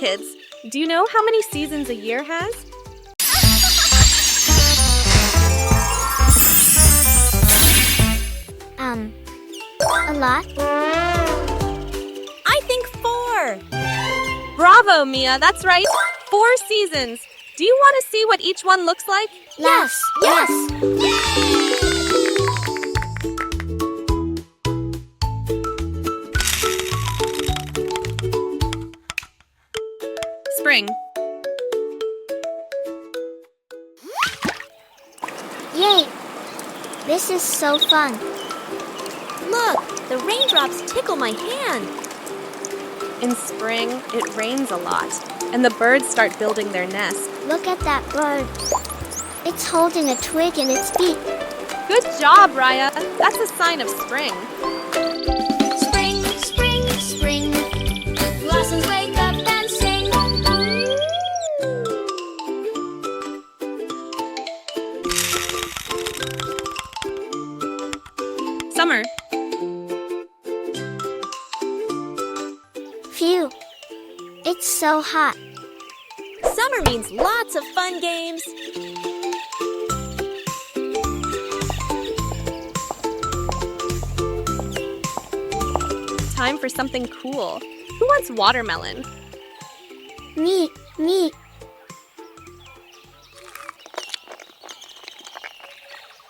kids. Do you know how many seasons a year has? A lot? I think 4. Bravo, Mia, that's right. 4 seasons. Do you want to see what each one looks like? Yes, yes. Spring. Yay! This is so fun. Look, the raindrops tickle my hand. In spring, it rains a lot, and the birds start building their nest. Look at that bird. It's holding a twig in its beak. Good job, Raya. That's a sign of spring. Spring, spring, spring. Blossoms wake up and sing. Summer. Phew. It's so hot. Summer means lots of fun games. Time for something cool. Who wants watermelon? Me.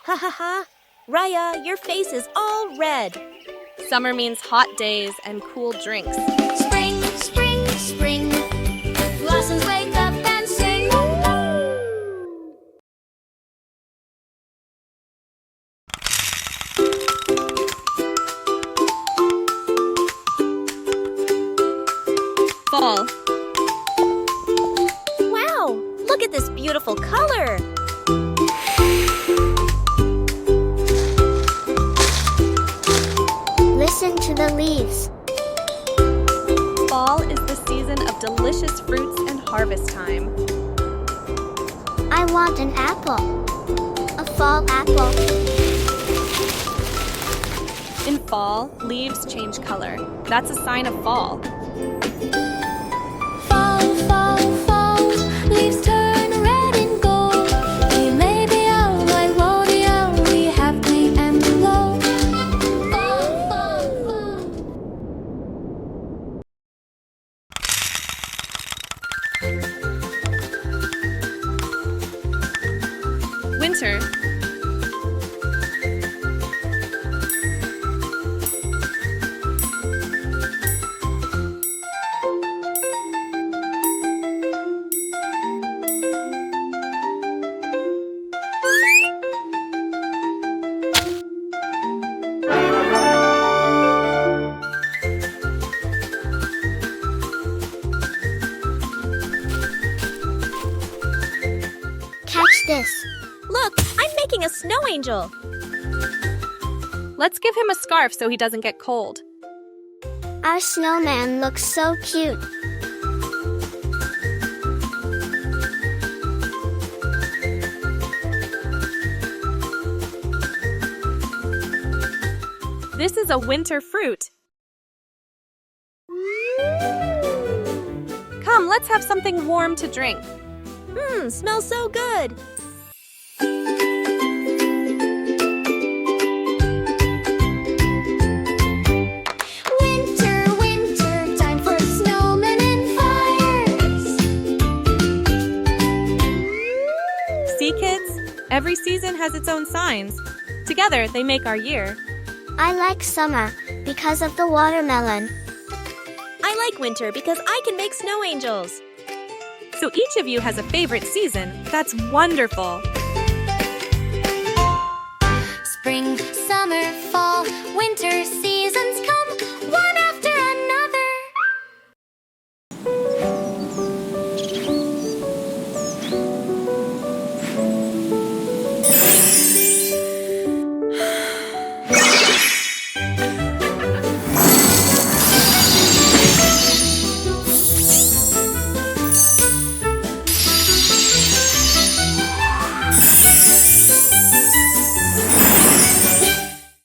Ha ha ha. Raya, your face is all red. Summer means hot days and cool drinks. Spring, spring, spring. Blossoms wake up and sing. Fall. Wow, look at this beautiful color. Listen to the leaves. Fall is the season of delicious fruits and harvest time. I want an apple. A fall apple. In fall, leaves change color. That's a sign of fall. Fall, fall, fall. Leaves turn red and gold. We may be out like rodeo. We have clean and low. Fall, fall, fall. Winter. Catch this. Look, I'm making a snow angel. Let's give him a scarf so he doesn't get cold. Our snowman looks so cute. This is a winter fruit. Come, let's have something warm to drink. Smells so good. Winter, winter, time for snowmen and fires. See, kids? Every season has its own signs. Together, they make our year. I like summer because of the watermelon. I like winter because I can make snow angels. So each of you has a favorite season. That's wonderful. Spring, summer, fall, winter,